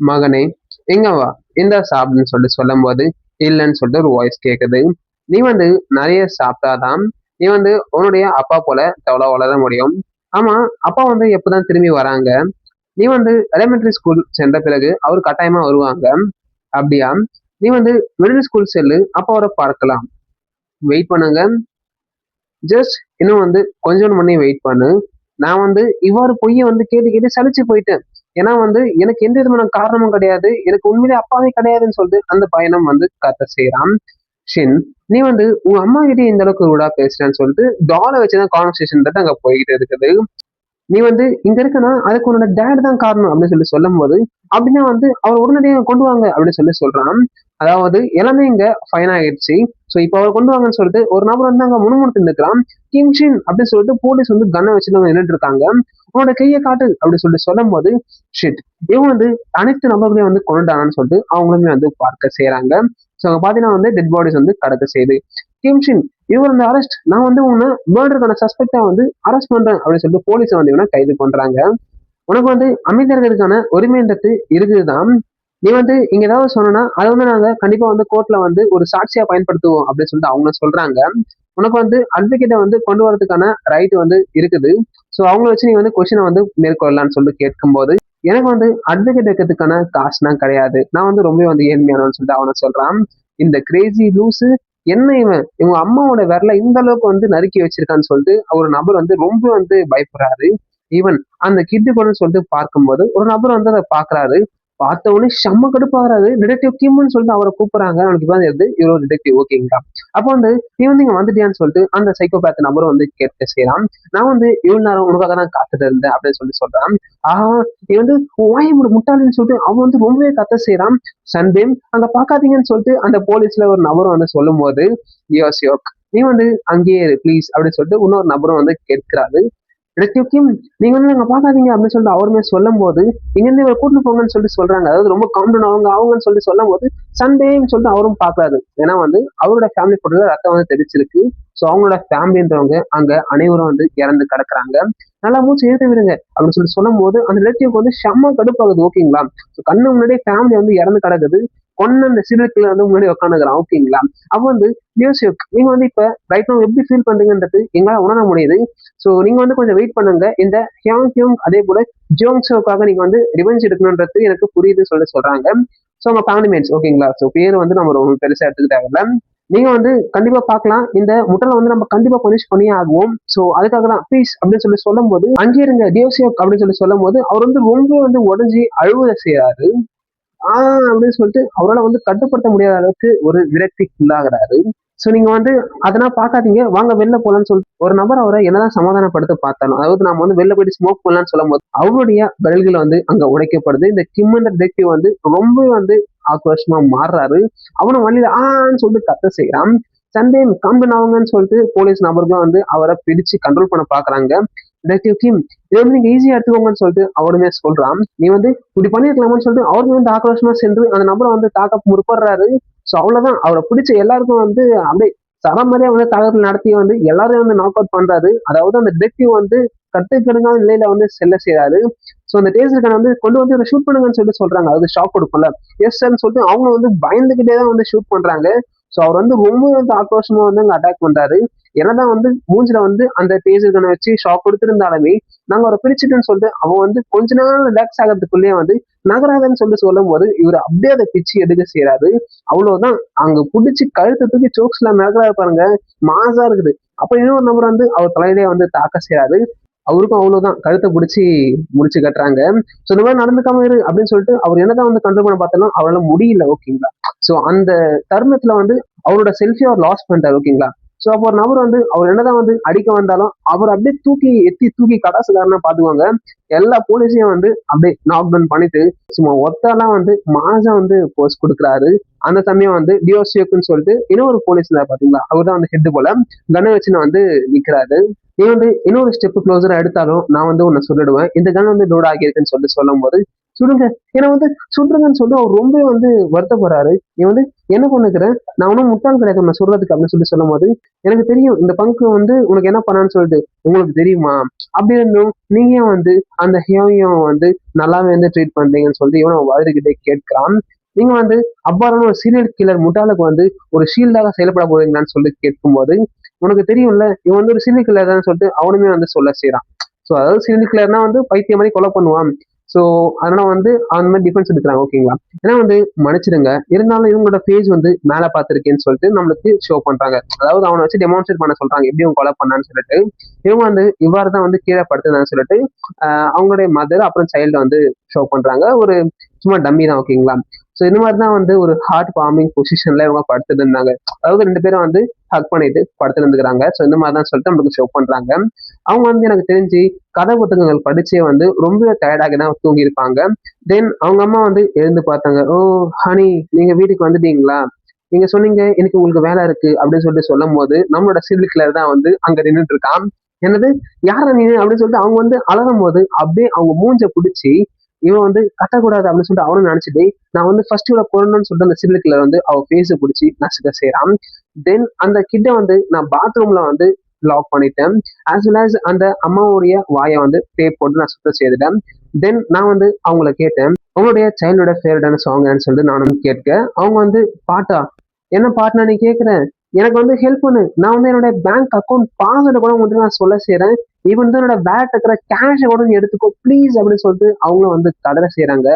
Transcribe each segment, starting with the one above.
மகனே, எங்க வா, இந்தா சாப்பிடுன்னு சொல்லிட்டு சொல்லும்போது இல்லைன்னு சொல்லிட்டு ஒரு வாய்ஸ் கேக்குது. நீ வந்து நிறைய சாப்பிட்டாதான் நீ வந்து உன்னுடைய அப்பா போல எவ்வளோ வளர முடியும். ஆமா, அப்பா வந்து எப்பதான் திரும்பி வராங்க? நீ வந்து எலிமெண்டரி ஸ்கூல் சென்ற பிறகு அவர் கட்டாயமா வருவாங்க. அப்படியா? நீ வந்து மிடில் ஸ்கூல் செல்லு, அப்பாவோட பார்க்கலாம். வெயிட் பண்ணுங்க. ஜஸ்ட் இன்னும் வந்து கொஞ்சம் பண்ணி வெயிட் பண்ணு. நான் வந்து இவ்வாறு பொய்ய வந்து கேட்டு கேட்டு சலிச்சு போயிட்டேன். ஏன்னா வந்து எனக்கு எந்த விதமான காரணமும் கிடையாது. எனக்கு உண்மையிலே அப்பாவே கிடையாதுன்னு சொல்லிட்டு அந்த பையனும் வந்து கத்த செய்றான். ஷின், நீ வந்து உங்க அம்மா கிட்ட இந்த அளவுக்கு ரூடா பேசுறேன்னு சொல்லிட்டு டால வச்சுதான் கான்வர்சேஷன் அங்க போய்கிட்டு இருக்குது. நீ வந்து இங்க இருக்கனா அதுக்கு உன்னோட டேட் தான் காரணம் அப்படின்னு சொல்லி சொல்லும் போது அப்படின்னா வந்து அவர் உடனடியாக கொண்டு வாங்க அப்படின்னு சொல்லி சொல்றான். அதாவது எல்லாமே இங்க ஃபைன் ஆயிடுச்சு. சோ இப்ப அவர் கொண்டு வாங்கன்னு சொல்லிட்டு ஒரு நபர் வந்து அங்க முணுமுணுத்து நிற்கிறான். கிம்ஷின் அப்படின்னு சொல்லிட்டு போலீஸ் வந்து கண்ணை வச்சுட்டு நின்றுட்டு இருக்காங்க. உன்னோட கையை காட்டு அப்படின்னு சொல்லிட்டு சொல்லும் போது ஷிட், இவன் வந்து அனைத்து நபர்களையும் வந்து கொண்டுட்டானான்னு சொல்லிட்டு அவங்களுமே வந்து பார்க்க செய்யறாங்க. சோ அங்க பாத்தீங்கன்னா வந்து டெட் பாடிஸ் வந்து கடக்க செய்யுது. கிம்ஷின், இவர் இந்த அரெஸ்ட், நான் வந்து உன்னை மர்டருக்கான சஸ்பெக்டா வந்து அரெஸ்ட் பண்றேன் அப்படின்னு சொல்லிட்டு போலீஸ் வந்து இவனை கைது பண்றாங்க. உனக்கு வந்து அமைதியா இருக்கிறதுக்கான உரிமைன்றது இருக்குதுதான். நீ வந்து இங்க ஏதாவது சொன்னா அதை வந்து நாங்க கண்டிப்பா வந்து கோர்ட்ல வந்து ஒரு சாட்சியா பயன்படுத்துவோம் அப்படின்னு சொல்லிட்டு அவங்க சொல்றாங்க. உனக்கு வந்து அட்வொகேட்டை வந்து கொண்டு வரதுக்கான ரைட் வந்து இருக்குது. ஸோ அவங்கள வச்சு நீ வந்து கொஸ்டினை வந்து மேற்கொள்ளலாம்னு சொல்லிட்டு கேட்கும்போது எனக்கு வந்து அட்வொகேட் வைக்கிறதுக்கான காசுலாம் கிடையாது, நான் வந்து ரொம்ப வந்து ஏழ்மையானு சொல்லிட்டு அவனை சொல்றான். இந்த கிரேசி லூஸு, என்ன இவன் இவங்க அம்மாவோட விரல இந்த அளவுக்கு வந்து நறுக்கி வச்சிருக்கான்னு சொல்லிட்டு ஒரு நபர் வந்து ரொம்ப வந்து பயப்படுறாரு. ஈவன் அந்த கிட்டு கூட சொல்லிட்டு பார்க்கும்போது ஒரு நபர் வந்து அதை பாக்குறாரு. பார்த்த உடனே செம்ம கடுப்பாகிறாரு. டிடெக்டிவ் கிம்னு சொல்லிட்டு அவரை கூப்பிடுறாங்க. அவனுக்கு இப்ப வந்து இவரோ டிடெக்டிவ் ஓகேங்களா. அப்போ வந்து நீ வந்து இங்க வந்துட்டியான்னு சொல்லிட்டு அந்த சைக்கோபேத் நபரும் வந்து கேட்க செய்யறான். நான் வந்து இவ்வளவு நேரம் உனக்காக தான் காத்துட்டு இருந்தேன் அப்படின்னு சொல்லி சொல்றான். ஆஹ் நீ வந்து வாயமுடு முட்டாளின்னு சொல்லிட்டு அவன் வந்து ரொம்பவே கத்த செய்யறான். சண்டேம் அங்க பாக்காதீங்கன்னு சொல்லிட்டு அந்த போலீஸ்ல ஒரு நபரும் வந்து சொல்லும் போது யோஸ் யோக், நீ வந்து அங்கேயே ப்ளீஸ் அப்படின்னு சொல்லிட்டு இன்னொரு நபரும் வந்து கேட்கிறாரு. டிடெக்டிவ் கிம், நீங்க வந்து அங்க பாக்காதீங்க அப்படின்னு சொல்லிட்டு அவருமே சொல்லும் போது இங்க இருந்து இவரை கூட்டிட்டு போங்கன்னு சொல்லிட்டு சொல்றாங்க. அதாவது ரொம்ப காமன் அவங்கன்னு சொல்லிட்டு சொல்லும் போது சண்டேன்னு சொல்லிட்டு அவரும் பாக்குறாரு. ஏன்னா வந்து அவரோட ஃபேமிலி போட்டோல ரத்தம் வந்து தெரிச்சிருக்கு. ஸோ அவங்களோட ஃபேமிலின்றவங்க அங்க அனைவரும் வந்து இறந்து கிடக்குறாங்க. நல்லா மூச்சு ஏற்ற விடுங்க அப்படின்னு சொல்லி சொல்லும் போது அந்த ரிலேட்டிவ்க்கு வந்து செம்ம கடுப்பாகுது. ஓகேங்களா. கண்ணு முன்னாடியே ஃபேமிலி வந்து இறந்து கிடக்குது. கொன்ன அந்த சீரியல் வந்து முன்னாடி உட்காந்துக்கிறான். ஓகேங்களா. அப்ப வந்து யோசிக், நீங்க வந்து இப்ப ரைட் now எப்படி ஃபீல் பண்றீங்கன்றது எங்களால உணர முடியுது. ஸோ நீங்க வந்து கொஞ்சம் வெயிட் பண்ணுங்க. இந்த ஹியாங் ஹியோங் அதே போல ஜியோங்ஸோக்காக நீங்க வந்து ரிவெஞ்ச் எடுக்கணுன்றது எனக்கு புரியுதுன்னு சொல்றாங்க. ஸோ உங்க ஃபேமிலி மேட்ஸ் ஓகேங்களா. ஸோ பேர் வந்து நம்ம ரொம்ப பெருசா எடுத்துக்க தேவையில்ல. நீங்க வந்து கண்டிப்பா பார்க்கலாம். இந்த முட்டலை வந்து நம்ம கண்டிப்பா பனிஷ் பண்ணியே ஆகுவோம். ஸோ அதுக்காக தான் ப்ளீஸ் அப்படின்னு சொல்லி சொல்லும் போது அங்கே இருங்க டியோசியோக் அப்படின்னு சொல்லி சொல்லும் போது அவர் வந்து ரொம்ப வந்து உடஞ்சி அழுவதை செய்யறாரு. அப்படின்னு சொல்லிட்டு அவரால் வந்து கட்டுப்படுத்த முடியாத அளவுக்கு ஒரு விரக்திக்குள்ளாகிறாரு. சோ நீங்க வந்து அதெல்லாம் பாக்காதீங்க, வாங்க வெளில போலான்னு சொல்லிட்டு ஒரு நபர் அவரை என்னதான் சமாதானப்படுத்த பார்த்தாலும், அதாவது நம்ம வந்து வெளில போயிட்டு ஸ்மோக் பண்ணலாம்னு சொல்லும் போது அவருடைய விரல்கள் வந்து அங்க உடைக்கப்படுது. இந்த கிம் என்ற டிடெக்டிவ் வந்து ரொம்ப வந்து ஆக்ரோஷமா மாறுறாரு. அவனும் வழியில சொல்லிட்டு கத்த செய்யறான். சண்டேன் காம்பன் ஆகுங்கன்னு சொல்லிட்டு போலீஸ் நபர்களும் வந்து அவரை பிடிச்சு கண்ட்ரோல் பண்ண பாக்குறாங்க. டிடெக்டிவ் கிம், இதை வந்து நீங்க ஈஸியா எடுத்துக்கோங்கன்னு சொல்லிட்டு அவருமே சொல்றான். நீ வந்து இப்படி பண்ணிருக்கலாமான்னு சொல்லிட்டு அவருமே வந்து ஆக்ரோஷமா சென்று அந்த நபரை வந்து தாக்க முற்படுறாரு. சோ அவ்வளவுதான், அவரை பிடிச்ச எல்லாருக்கும் வந்து அப்படியே சரமாரியா வந்து தாக்குதல் நடத்தி வந்து எல்லாரையும் வந்து நாக் அவுட் பண்றாரு. அதாவது அந்த டிடெக்டிவ் வந்து கட்டுக்கடுங்காத நிலையில வந்து செல்ல செய்யறாரு. சோ அந்த டேசர் வந்து கொண்டு வந்து ஷூட் பண்ணுங்கன்னு சொல்லிட்டு சொல்றாங்க. அதாவது ஷாக் கொடுக்கும்ல, எஸ் சார்ன்னு சொல்லிட்டு அவங்க வந்து பயந்துகிட்டே தான் வந்து ஷூட் பண்றாங்க. சோ அவர் வந்து ரொம்ப வந்து ஆக்ரோஷமா வந்து அங்க அட்டாக் பண்றாரு. என்னதான் வந்து மூஞ்சில வந்து அந்த டேசர் கனை வச்சு ஷாக் கொடுத்திருந்தாலுமே நாங்க அவரை பிரிச்சுட்டுன்னு சொல்லிட்டு அவன் வந்து கொஞ்ச நேரம் ரிலாக்ஸ் ஆகிறதுக்குள்ளேயே வந்து நகராதன்னு சொல்லிட்டு சொல்லும் போது இவர் அப்படியே அதை பிச்சு எடுக்க செய்யறாரு. அவ்வளவுதான், அங்க புடிச்சு கழுத்தை தூக்கி சோக்ஸ்ல நகராது பாருங்க, மாசா இருக்குது. அப்ப இன்னொரு நபர் வந்து அவர் தலையிலே வந்து தாக்க செய்யறாரு. அவருக்கும் அவ்வளவுதான், கழுத்தை பிடிச்சி முடிச்சு கட்டுறாங்க. சோ இந்த மாதிரி நடந்துக்காம இரு அப்படின்னு சொல்லிட்டு அவர் என்னதான் வந்து கண்ட்ரோல் பண்ண பார்த்தாலும் அவரால் முடியல. ஓகேங்களா. சோ அந்த தருணத்துல வந்து அவரோட செல்ஃபி அவர் லாஸ் பண்ணிட்டாரு. ஓகேங்களா. சோ அப்போ ஒரு நபர் வந்து அவர் என்னதான் வந்து அடிக்க வந்தாலும் அவர் அப்படியே தூக்கி கடாசுக்காரனா பாத்துக்குவாங்க. எல்லா போலீஸையும் வந்து அப்படியே நாக் டவுன் பண்ணிட்டு சும்மா ஒத்தாலாம் வந்து மாசம் வந்து போஸ்ட் கொடுக்குறாரு. அந்த சமயம் வந்து டியோசியோக்குன்னு சொல்லிட்டு இன்னொரு போலீஸ் பாத்தீங்களா, அவர் தான் வந்து ஹெட் போல கண்ணை வச்சு நான் வந்து நிக்கிறாரு. நீ வந்து இன்னொரு ஸ்டெப் க்ளோஸரா எடுத்தாலும் நான் வந்து உன்னை சொல்லிடுவேன், இந்த கன் வந்து லோட் ஆகியிருக்குன்னு சொல்லிட்டு சொல்லும் போது சுடுங்க, ஏன்னா வந்து சுடுறங்கன்னு சொல்லி அவர் ரொம்ப வந்து வருத்தப்படுறாரு. நீ வந்து என்ன பண்ணுகிற, நான் ஒன்றும் முட்டாள் கிடையாது நான் சொல்றதுக்கு அப்படின்னு சொல்லி சொல்லும் போது, எனக்கு தெரியும் இந்த பங்கு வந்து உனக்கு என்ன பண்ணான்னு சொல்லிட்டு, உங்களுக்கு தெரியுமா அப்படி இருந்தும் நீங்க ஏன் வந்து அந்த ஹீரோயும் வந்து நல்லாவே வந்து ட்ரீட் பண்றீங்கன்னு சொல்லிட்டு இவனை வளர்கிட்டே கேட்கிறான். நீங்க வந்து அவ்வாறான ஒரு சீரியல் கில்லர் முட்டாளுக்கு வந்து ஒரு ஷீல்டாக செயல்பட போறீங்களான்னு சொல்லி கேட்கும்போது, உனக்கு தெரியும்ல இவன் வந்து ஒரு சீரியல் கில்லர் தான் சொல்லிட்டு அவனுமே வந்து சொல்ல செய்றான். ஸோ அதாவது சீரியல் கில்லர்னா வந்து பைத்தியம் மாதிரி கொலை பண்ணுவான். ஸோ அதனால வந்து அந்த மாதிரி டிஃபென்ஸ் எடுக்கிறாங்க ஓகேங்களா. ஏன்னா வந்து மன்னிச்சிடுங்க, இருந்தாலும் இவங்களோட பேஜ் வந்து மேல பார்த்திருக்கேன்னு சொல்லிட்டு நம்மளுக்கு ஷோ பண்றாங்க. அதாவது அவனை வச்சு டெமான்ஸ்ட்ரேட் பண்ண சொல்றாங்க எப்படி இவன் கொலை பண்ணான்னு சொல்லிட்டு. இவங்க வந்து இவ்வாறு தான் வந்து கீழே படுத்துதான்னு சொல்லிட்டு அவங்களுடைய மதர் அப்புறம் சைல்டு வந்து ஷோ பண்றாங்க. ஒரு சும்மா டம்மி தான் ஓகேங்களா. ஸோ இந்த மாதிரி தான் வந்து ஒரு ஹார்ட் வார்மிங் பொசிஷன்ல இவங்க படுத்துட்டு இருந்தாங்க. அதாவது ரெண்டு பேரும் வந்து ஹக் பண்ணிட்டு படுத்துட்டு இருந்துக்கிறாங்க. ஸோ இந்த மாதிரி தான் சொல்லிட்டு நம்மளுக்கு ஷோ பண்றாங்க. அவங்க வந்து எனக்கு தெரிஞ்சு கதை புத்தகங்கள் படிச்சே வந்து ரொம்ப டயர்டாகி தான் தூங்கி இருப்பாங்க. தென் அவங்க அம்மா வந்து எழுந்து பார்த்தாங்க. ஓ ஹனி, நீங்க வீட்டுக்கு வந்துட்டீங்களா, நீங்க சொன்னீங்க எனக்கு உங்களுக்கு வேலை இருக்கு அப்படின்னு சொல்லிட்டு சொல்லும் போது நம்மளோட சிவில் கிளர் தான் வந்து அங்க நின்றுட்டு இருக்கான். என்னது, யார நீ அப்படின்னு சொல்லிட்டு அவங்க வந்து அலறும் போது அப்படியே அவங்க மூஞ்ச பிடிச்சி இவன் வந்து கத்தக்கூடாது அப்படின்னு சொல்லிட்டு அவனும் நினைச்சிட்டு நான் வந்து ஃபர்ஸ்ட் இவளை கொல்லணும்னு சொல்லிட்டு அந்த சிவில் கிளர் வந்து அவ ஃபேஸை பிடிச்சி நசுக்க செய்யறான். தென் அந்த கிட்ட வந்து நான் பாத்ரூம்ல வந்து லாக் பண்ணிட்டேன். ஆஸ் வெல் ஆஸ் அந்த அம்மாவுடைய வாயை வந்து டேப் போட்டு நான் சுத்தம் செய்துட்டேன். தென் நான் வந்து அவங்கள கேட்டேன், அவங்களுடைய சைல்டோட ஃபேவரட்டான சாங்னு சொல்லிட்டு நானும் கேட்க, அவங்க வந்து பாட்டா, என்ன பாட்டுனா நீ கேட்குற, எனக்கு வந்து ஹெல்ப் பண்ணு, நான் வந்து என்னோட பேங்க் அக்கௌண்ட் பாஸ்வேர்டை கூட உங்கள்கிட்ட நான் சொல்ல செய்றேன், ஈவன் தான் என்னோட வேலட் இருக்கிற கேஷை கூட நீ எடுத்துக்கோ ப்ளீஸ் அப்படின்னு சொல்லிட்டு அவங்களும் வந்து கதற செய்றாங்க.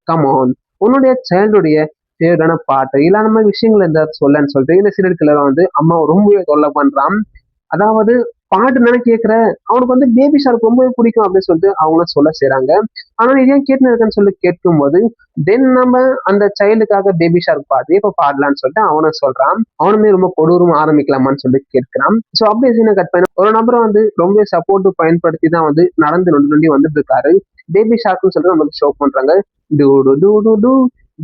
கம் ஆன், உன்னுடைய சைல்டுடைய ஃபேவரட்டான பாட்டு இல்ல அந்த மாதிரி விஷயங்கள் இருந்தா சொல்லன்னு சொல்லிட்டு இந்த சீரியல் கில்லரை வந்து அம்மா ரொம்பவே தொல்லை பண்றான். அதாவது பாட்டு தானே கேட்கிற, அவனுக்கு வந்து பேபி ஷார்க் ரொம்பவே பிடிக்கும் அப்படின்னு சொல்லிட்டு அவங்களும் சொல்ல செய்றாங்க. ஆனா இது ஏன் கேட்டுன்னு இருக்கேன்னு சொல்லி கேட்கும்போது தென் நம்ம அந்த சைல்டுக்காக பேபி ஷார்க் பாட்டு இப்ப பாடலான்னு சொல்லிட்டு அவனும் சொல்றான். அவனுமே ரொம்ப கொடூரமா ஆரம்பிக்கலாமான்னு சொல்லி கேட்கிறான். ஸோ அப்படியே சீனை கட் பண்ண ஒரு நபரை வந்து ரொம்ப சப்போர்ட் பயன்படுத்தி தான் வந்து நடந்து நொண்டி நொண்டி வந்துட்டு இருக்காரு. பேபி ஷார்க்னு சொல்லிட்டு நமக்கு ஷோ பண்றாங்க. Doo doo doo doo doo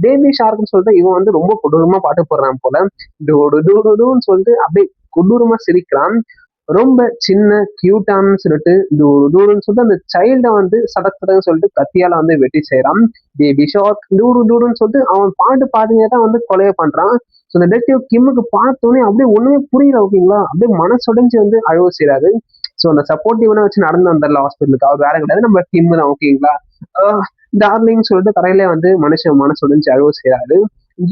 baby ஷார்க்னு சொல்லிட்டு இவன் வந்து ரொம்ப கொடூரமா பாட்டு போடுறான் போல. டூ டூ டூ டூ டூன்னு சொல்லிட்டு அப்படியே கொடூரமா சிரிக்கிறான். ரொம்ப சின்ன கியூட்டான்னு சொல்லிட்டு டூடுன்னு சொல்லிட்டு அந்த சைல்டை வந்து சடக் சடக்குன்னு சொல்லிட்டு கத்தியால வந்து வெட்டி செய்யறான். பேபி ஷார்க் டூடுன்னு சொல்லிட்டு அவன் பாட்டு பாடினே தான் வந்து கொலைய பண்றான். ஸோ இந்த டெக்டிவ் கிம்முக்கு பார்த்தோன்னே அப்படியே ஒண்ணுமே புரியல ஓகேங்களா, அப்படியே மனசுடைஞ்சு வந்து அழுவ செய்றாரு. ஸோ அந்த சப்போர்ட்டிவ்னா வச்சு நடந்து வந்துடல ஹாஸ்பிட்டலுக்கு, அவர் வேற கிடையாது நம்ம கிம் தான் ஓகேங்களா. டார்லிங் சொல்லிட்டு கரையில வந்து மனுஷன் மனசுடைஞ்சு அழுவ செய்றாரு.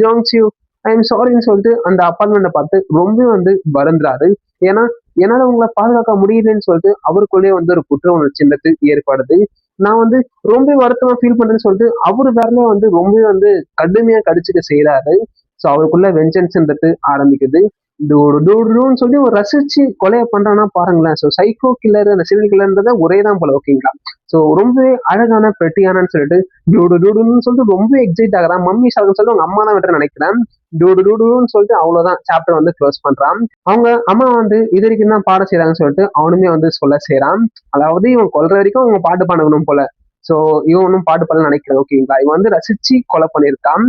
ஜோங் சியூ ஐ எம் சாரின்னு சொல்லிட்டு அந்த அப்பார்ட்மெண்ட்டை பார்த்து ரொம்ப வந்து வருந்துறாரு. ஏன்னா என்னால உங்களை பாதுகாக்க முடியலன்னு சொல்லிட்டு அவருக்குள்ளேயே வந்து ஒரு குற்ற உணர்ச்சி ஏற்படுது. நான் வந்து ரொம்ப வருத்தமா ஃபீல் பண்றேன்னு சொல்லிட்டு அவரு வேறமே வந்து ரொம்பவே வந்து கடுமையா கடிச்சுக்க செய்யறாரு. ஸோ அவருக்குள்ள வெஞ்சன்ஸ்ன்றது ஆரம்பிக்குது. டூடுன்னு சொல்லி ஒரு ரசிச்சு கொலையை பண்றான்னா பாருங்களேன். ஸோ சைக்கோ கில்லர் அந்த சீரியல் கில்லர்ன்றத ஒரே தான் போல ஓகேங்களா. ஸோ ரொம்பவே அழகான பெட்டியானன்னு சொல்லிட்டு டூடுன்னு சொல்லிட்டு ரொம்ப எக்ஸைட் ஆகுறான். மம்மி ஷார்க்னு சொல்லிட்டு அவங்க அம்மா தான் விட்டு நினைக்கிறேன். டூடுன்னு சொல்லிட்டு அவ்வளவுதான் சாப்டர் வந்து க்ளோஸ் பண்றான். அவங்க அம்மா வந்து இது வரைக்கும் தான் பாட செய்யறாங்கன்னு சொல்லிட்டு அவனுமே வந்து சொல்ல செய்யறான். அதாவது இவன் கொல்ற வரைக்கும் அவங்க பாட்டு பாடணும் போல. சோ இவன் ஒன்னும் பாட்டு பாடல நினைக்கிறேன் ஓகேங்களா. இவன் வந்து ரசிச்சு கொலை பண்ணியிருக்கான்.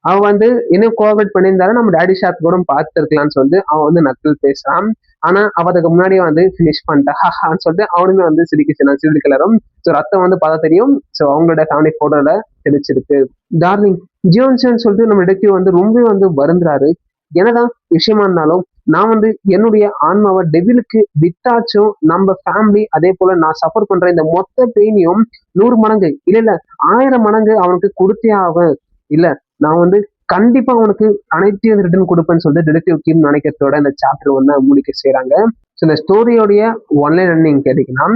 அவன் வந்து இன்னும் கோஆபரேட் பண்ணியிருந்தாலும் நம்ம டேடி ஷார்க் கூட பார்த்துருக்கலாம்னு சொல்லிட்டு அவன் வந்து நக்கல் பேசுறான். ஆனா அவ அதுக்கு முன்னாடியே வந்து ஃபினிஷ் பண்ணிட்டான்னு சொல்லிட்டு அவனுமே வந்து சிரிக்க சிரிக்க கலரும். ஸோ ரத்தம் வந்து பார்த்தா தெரியும். ஸோ அவங்களோட ஃபேமிலி போட்டோல தெரிச்சிருக்கு. டார்லிங் ஜியோன்சன் சொல்லிட்டு நம்ம டிடெக்டிவ் வந்து ரொம்ப வந்து வருந்துறாரு. என்னதான் விஷயமா இருந்தாலும் நான் வந்து என்னுடைய ஆன்மாவை டெவிலுக்கு விட்டாச்சும் நம்ம ஃபேமிலி அதே போல நான் சஃபர் பண்ற இந்த மொத்த பெயினையும் 100 மடங்கு இல்ல 1000 மடங்கு அவனுக்கு கொடுத்தே ஆகும். இல்ல நான் வந்து கண்டிப்பா உனக்கு அனைத்தையும் ரிட்டர்ன் கொடுப்பேன்னு சொல்லிட்டு டிடெக்டிவ் கிம் நினைக்கிறதோட இந்த சாப்டர் வந்து முடிக்க செய்றாங்க. ஸோ இந்த ஸ்டோரியோடைய ஒன்லைன் நீங்க கேட்டீங்கன்னா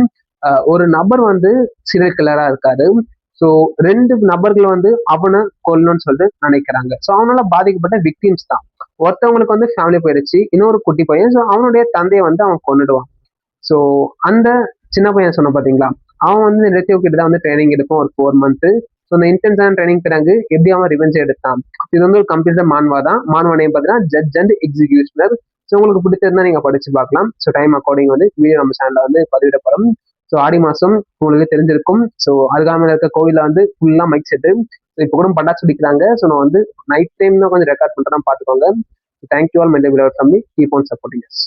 ஒரு நபர் வந்து சீரியல் கில்லரா இருக்காரு. ஸோ 2 நபர்கள் வந்து அவனை கொல்லணும்னு சொல்லிட்டு நினைக்கிறாங்க. ஸோ அவனால பாதிக்கப்பட்ட விக்டிம்ஸ் தான். ஒருத்தவங்களுக்கு வந்து ஃபேமிலி போயிடுச்சு, இன்னொரு குட்டி பையன். ஸோ அவனுடைய தந்தையை வந்து அவன் கொன்னுடுவான். ஸோ அந்த சின்ன பையன் சொன்ன பாத்தீங்களா, அவன் வந்து டிடெக்டிவ் கிட்ட தான் வந்து ட்ரைனிங் எடுப்பான் ஒரு 4 மந்த். ஸோ அந்த இன்டென்ஸான ட்ரைனிங் பிறகு எப்படி அவன் ரிவெஞ்ச் எடுத்தான். இது வந்து ஒரு கம்ப்ளீட்டா மான்வா தான். மான்வா நேம் பார்த்தீங்கன்னா ஜட்ஜ் அண்ட் எக்ஸிகியூஷனர். ஸோ உங்களுக்கு பிடிச்சிருந்தா நீங்க படிச்சு பார்க்கலாம். ஸோ டைம் அக்கார்டிங் வந்து வீடியோ நம்ம சேனல்ல வந்து பதிவிடப்படும். ஸோ ஆடி மாசம் உங்களுக்கு தெரிஞ்சிருக்கும். ஸோ அருகாமையில் இருக்க கோவில வந்து ஃபுல்லா மைக் செட்டு. இப்போ கூட பட்டாசு வெடிக்கிறாங்க. ஸோ நான் வந்து நைட் டைம் தான் கொஞ்சம் ரெக்கார்ட் பண்றேன், பார்த்துக்கோங்க. Thank you all my dear family. Keep on supporting us.